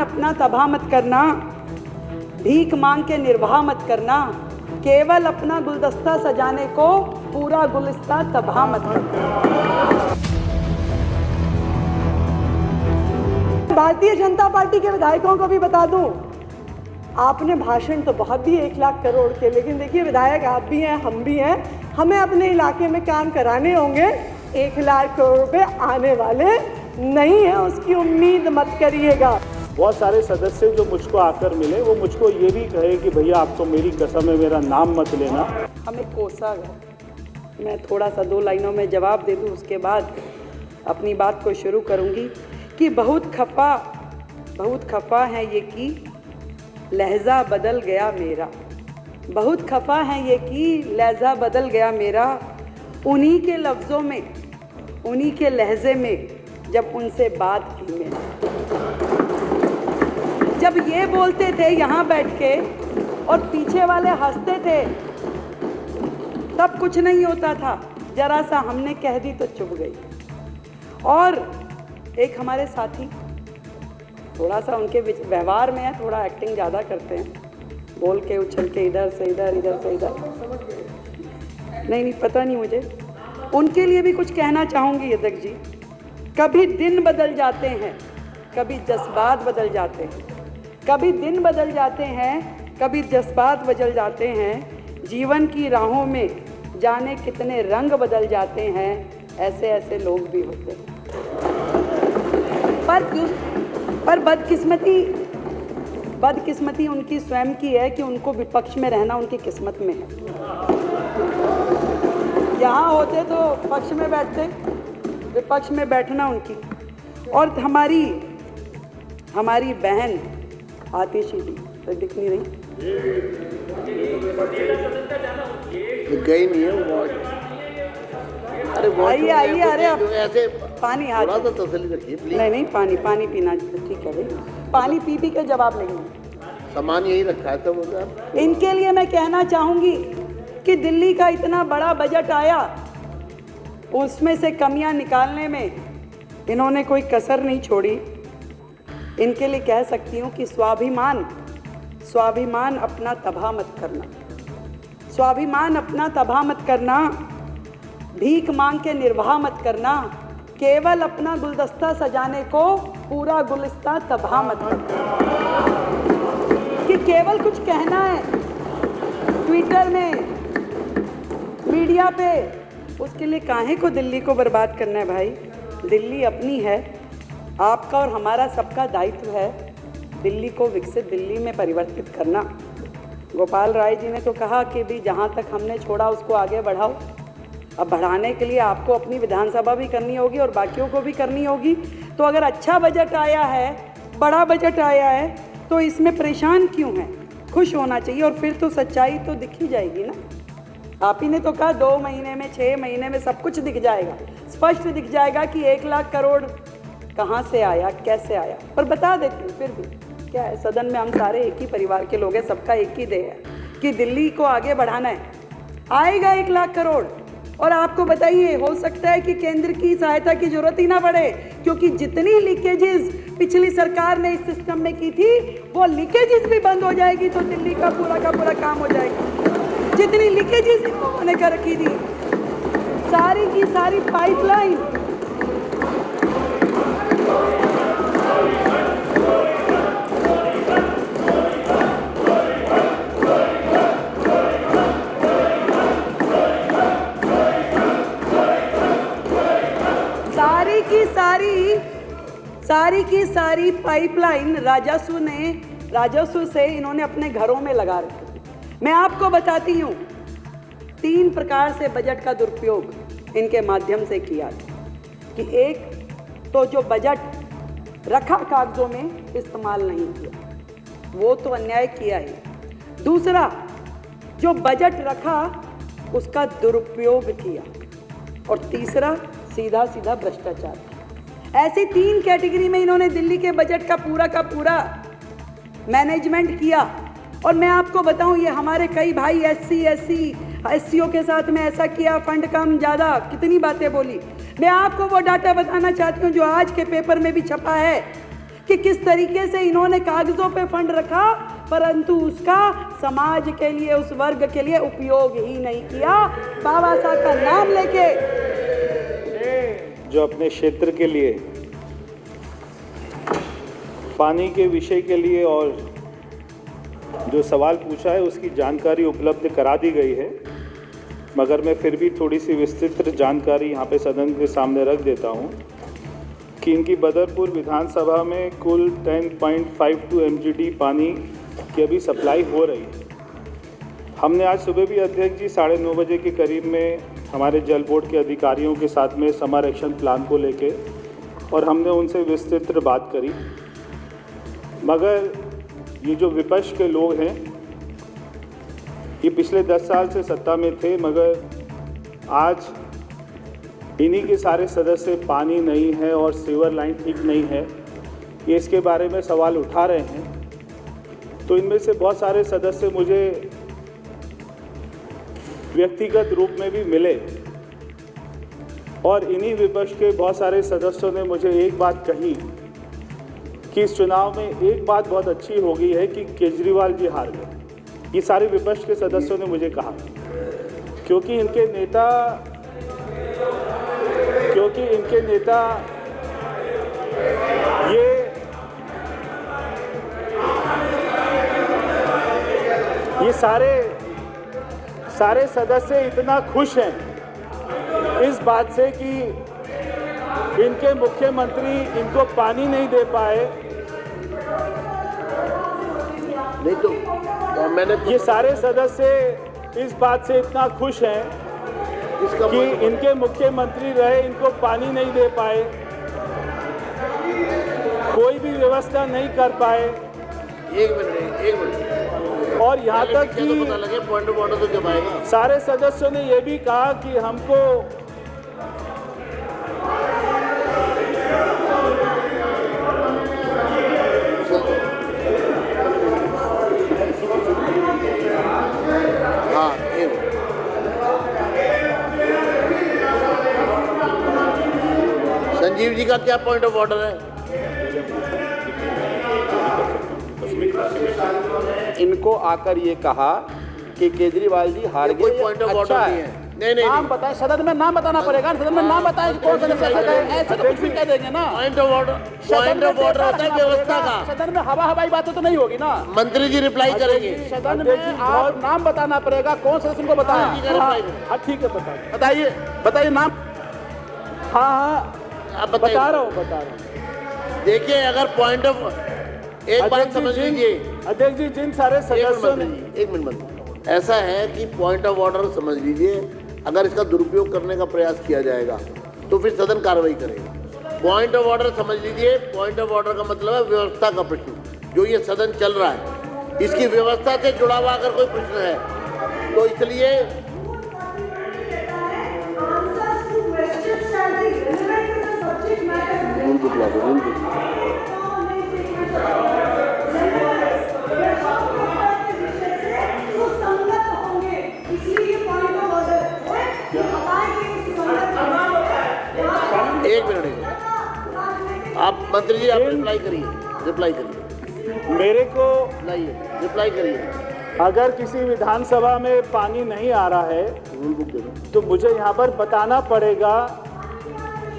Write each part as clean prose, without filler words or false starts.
अपना तबाह मत करना, भीख मांग के निर्वाह मत करना, केवल अपना गुलदस्ता सजाने को पूरा गुलिस्ता तबाह मत करना। भारतीय जनता पार्टी के विधायकों को भी बता दूं, आपने भाषण तो बहुत दिए 1 लाख करोड़ के, लेकिन देखिए विधायक आप भी हैं, हम भी हैं, हमें अपने इलाके में काम कराने होंगे। 1 लाख करोड़ रुपए आने वाले नहीं है, उसकी उम्मीद मत करिएगा। बहुत सारे सदस्य जो मुझको आकर मिले वो मुझको ये भी कहे कि भैया आप तो मेरी कसम है, मेरा नाम मत लेना। हमें कोसा गया। मैं थोड़ा सा 2 लाइनों में जवाब दे दूं, उसके बाद अपनी बात को शुरू करूंगी कि बहुत खफा है ये कि लहजा बदल गया मेरा, बहुत खफा है ये कि लहजा बदल गया मेरा, उन्हीं के लफ्ज़ों में, उन्हीं के लहजे में जब उनसे बात की मैंने। जब ये बोलते थे यहाँ बैठ के और पीछे वाले हंसते थे, तब कुछ नहीं होता था, जरा सा हमने कह दी तो चुप गई। और एक हमारे साथी, थोड़ा सा उनके व्यवहार में है, थोड़ा एक्टिंग ज़्यादा करते हैं, बोल के उछल के इधर से इधर, इधर से इधर, नहीं पता नहीं मुझे। उनके लिए भी कुछ कहना चाहूँगी यदक जी। कभी दिन बदल जाते हैं, कभी जज्बात बदल जाते हैं, कभी दिन बदल जाते हैं, कभी जज्बात बदल जाते हैं, जीवन की राहों में जाने कितने रंग बदल जाते हैं, ऐसे ऐसे लोग भी होते हैं। पर बदकिस्मती उनकी स्वयं की है कि उनको विपक्ष में रहना उनकी किस्मत में है। यहाँ होते तो पक्ष में बैठते, विपक्ष में बैठना उनकी। और हमारी बहन आतिशी जी तो दिख नहीं रही, गई नहीं है वो। अरे आइए, अरे ऐसे पानी हाथ थोड़ा सा तसल्ली रखिए प्लीज। नहीं पानी पीना ठीक है भाई, पानी पी के जवाब लेंगे। सामान यही रखा है तो इनके लिए मैं कहना चाहूँगी कि दिल्ली का इतना बड़ा बजट आया, उसमें से कमियां निकालने में इन्होंने कोई कसर नहीं छोड़ी। इनके लिए कह सकती हूँ कि स्वाभिमान अपना तबाह मत करना, स्वाभिमान अपना तबाह मत करना, भीख मांग के निर्वाह मत करना, केवल अपना गुलदस्ता सजाने को पूरा गुलिस्ता तबाह मत करना। कि केवल कुछ कहना है ट्विटर में, मीडिया पे, उसके लिए काहे को दिल्ली को बर्बाद करना है भाई। दिल्ली अपनी है, आपका और हमारा सबका दायित्व है दिल्ली को विकसित दिल्ली में परिवर्तित करना। गोपाल राय जी ने तो कहा कि भी जहाँ तक हमने छोड़ा उसको आगे बढ़ाओ। अब बढ़ाने के लिए आपको अपनी विधानसभा भी करनी होगी और बाकियों को भी करनी होगी। तो अगर अच्छा बजट आया है, बड़ा बजट आया है, तो इसमें परेशान क्यों हैं? खुश होना चाहिए। और फिर तो सच्चाई तो दिख ही जाएगी ना। आप ही ने तो कहा 2 महीने में, 6 महीने में सब कुछ दिख जाएगा, स्पष्ट दिख जाएगा कि 1 लाख करोड़ कहाँ से आया, कैसे आया। पर बता देती हूँ, फिर भी क्या है, सदन में हम सारे एक ही परिवार के लोग हैं, सबका एक ही ध्येय है कि दिल्ली को आगे बढ़ाना है। आएगा 1 लाख करोड़। और आपको बताइए, हो सकता है कि केंद्र की सहायता की जरूरत ही ना पड़े, क्योंकि जितनी लीकेजेस पिछली सरकार ने इस सिस्टम में की थी, वो लीकेजेस भी बंद हो जाएगी तो दिल्ली का पूरा काम हो जाएगा। जितनी लीकेजेस इन्होंने कर रखी थी, सारी की सारी पाइपलाइन, सारी की सारी पाइपलाइन राजस्व से इन्होंने अपने घरों में लगा रखी। मैं आपको बताती हूँ, 3 प्रकार से बजट का दुरुपयोग इनके माध्यम से किया कि एक तो जो बजट रखा कागजों में इस्तेमाल नहीं किया, वो तो अन्याय किया ही। दूसरा, जो बजट रखा उसका दुरुपयोग किया। और तीसरा, सीधा भ्रष्टाचार। ऐसी 3 कैटेगरी में इन्होंने दिल्ली के बजट का पूरा मैनेजमेंट किया। और मैं आपको बताऊं, ये हमारे कई भाई एससीओ के साथ में ऐसा किया, फंड कम ज़्यादा, कितनी बातें बोली। मैं आपको वो डाटा बताना चाहती हूँ जो आज के पेपर में भी छपा है कि किस तरीके से इन्होंने कागजों पे फंड रखा, परंतु उसका समाज के लिए, उस वर्ग के लिए उपयोग ही नहीं किया। बाबा साहब का नाम लेके जो अपने क्षेत्र के लिए, पानी के विषय के लिए और जो सवाल पूछा है उसकी जानकारी उपलब्ध करा दी गई है, मगर मैं फिर भी थोड़ी सी विस्तृत जानकारी यहाँ पे सदन के सामने रख देता हूँ कि इनकी बदरपुर विधानसभा में कुल 10.52 MGD पानी की अभी सप्लाई हो रही है। हमने आज सुबह भी अध्यक्ष जी 9:30 बजे के करीब में हमारे जल बोर्ड के अधिकारियों के साथ में समर एक्शन प्लान को लेके और हमने उनसे विस्तृत बात करी, मगर ये जो विपक्ष के लोग हैं ये पिछले 10 साल से सत्ता में थे, मगर आज इन्हीं के सारे सदस्य पानी नहीं है और सीवर लाइन ठीक नहीं है, ये इसके बारे में सवाल उठा रहे हैं। तो इनमें से बहुत सारे सदस्य मुझे व्यक्तिगत रूप में भी मिले और इन्हीं विपक्ष के बहुत सारे सदस्यों ने मुझे एक बात कही कि इस चुनाव में एक बात बहुत अच्छी हो गई है कि केजरीवाल जी हार गए। ये सारे विपक्ष के सदस्यों ने मुझे कहा क्योंकि इनके नेता ये सारे सदस्य इतना खुश हैं इस बात से कि इनके मुख्यमंत्री इनको पानी नहीं दे पाए। नहीं तो मैंने ये सारे सदस्य इस बात से इतना खुश हैं कि इनके मुख्यमंत्री रहे, इनको पानी नहीं दे पाए, कोई भी व्यवस्था नहीं कर पाए। एक मिनट और यहाँ तक कि तो पता लगे पॉइंट ऑफ ऑर्डर तो जब आएगा। सारे सदस्यों ने ये भी कहा कि हमको संजीव जी का क्या पॉइंट ऑफ ऑर्डर है? इनको आकर ये कहा कि केजरीवाल जी हार गए। कोई पॉइंट ऑफ ऑर्डर नहीं है। नहीं नाम बताए, सदन में नाम बताना पड़ेगा। सदन में नाम बताए कि कौन सा ऐसे तो कुछ भी कह देंगे ना। पॉइंट ऑफ ऑर्डर होता है व्यवस्था का। सदन में हवाई बातें तो नहीं होगी ना। मंत्री जी रिप्लाई करेंगे। सदन में आप नाम बताना पड़ेगा, कौन सा उनको बताया। ठीक है, बताइए नाम। हाँ आप बता रहा हूँ। देखिए, अगर पॉइंट ऑफ एक बात समझ लीजिए अध्यक्ष जी, जिन सारे सदस्यों ने एक मिनट ऐसा है कि पॉइंट ऑफ ऑर्डर समझ लीजिए, अगर इसका दुरुपयोग करने का प्रयास किया जाएगा तो फिर सदन कार्रवाई करेगा। पॉइंट ऑफ ऑर्डर समझ लीजिए, पॉइंट ऑफ ऑर्डर का मतलब है व्यवस्था का प्रश्न। जो ये सदन चल रहा है इसकी व्यवस्था से जुड़ा हुआ अगर कोई प्रश्न है तो इसलिए एक मिनट, आप मंत्री जी आप रिप्लाई करिए। मेरे को रिप्लाई करिए। अगर किसी विधानसभा में पानी नहीं आ रहा है तो मुझे यहाँ पर बताना पड़ेगा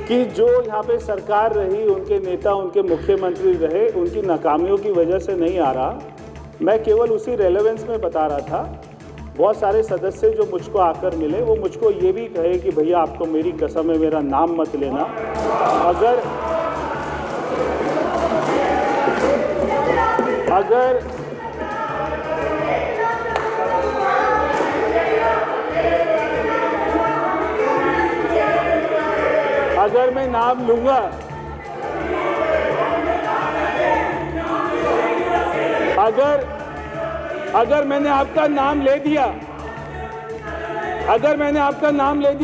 कि जो यहाँ पे सरकार रही, उनके नेता, उनके मुख्यमंत्री रहे, उनकी नाकामियों की वजह से नहीं आ रहा। मैं केवल उसी रेलेवेंस में बता रहा था। बहुत सारे सदस्य जो मुझको आकर मिले वो मुझको ये भी कहे कि भैया आपको मेरी कसम है, मेरा नाम मत लेना। अगर मैं नाम लूंगा, अगर मैंने आपका नाम ले दिया,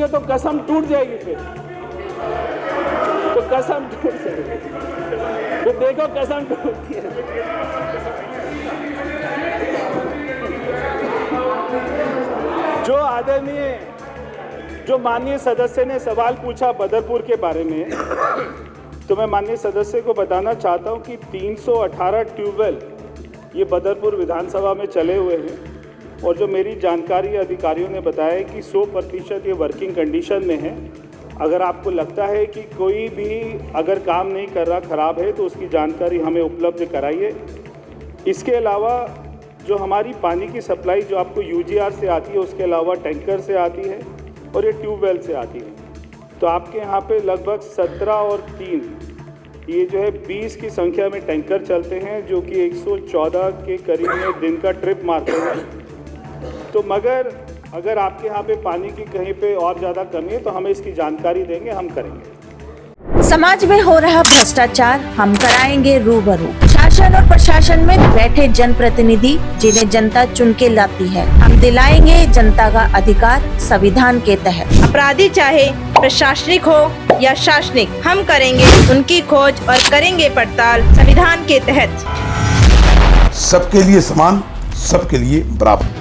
तो कसम टूट जाएगी। फिर तो कसम टूट जाएगी। तो देखो कसम टूटती है। जो माननीय सदस्य ने सवाल पूछा बदरपुर के बारे में, तो मैं माननीय सदस्य को बताना चाहता हूं कि 318 ट्यूबवेल ये बदरपुर विधानसभा में चले हुए हैं और जो मेरी जानकारी अधिकारियों ने बताया है कि 100% ये वर्किंग कंडीशन में है। अगर आपको लगता है कि कोई भी अगर काम नहीं कर रहा, ख़राब है, तो उसकी जानकारी हमें उपलब्ध कराइए। इसके अलावा जो हमारी पानी की सप्लाई जो आपको यूजीआर से आती है, उसके अलावा टैंकर से आती है और ये ट्यूबवेल से आती है, तो आपके यहाँ पे लगभग 17 और 3 ये जो है 20 की संख्या में टैंकर चलते हैं, जो कि 114 के करीब में दिन का ट्रिप मारते हैं। तो मगर अगर आपके यहाँ पे पानी की कहीं पे और ज़्यादा कमी है तो हमें इसकी जानकारी देंगे, हम करेंगे। समाज में हो रहा भ्रष्टाचार हम कराएंगे रूबरू। शासन और प्रशासन में बैठे जनप्रतिनिधि जिन्हें जनता चुन के लाती है, हम दिलाएंगे जनता का अधिकार संविधान के तहत। अपराधी चाहे प्रशासनिक हो या शासनिक, हम करेंगे उनकी खोज और करेंगे पड़ताल संविधान के तहत। सबके लिए समान, सबके लिए बराबर।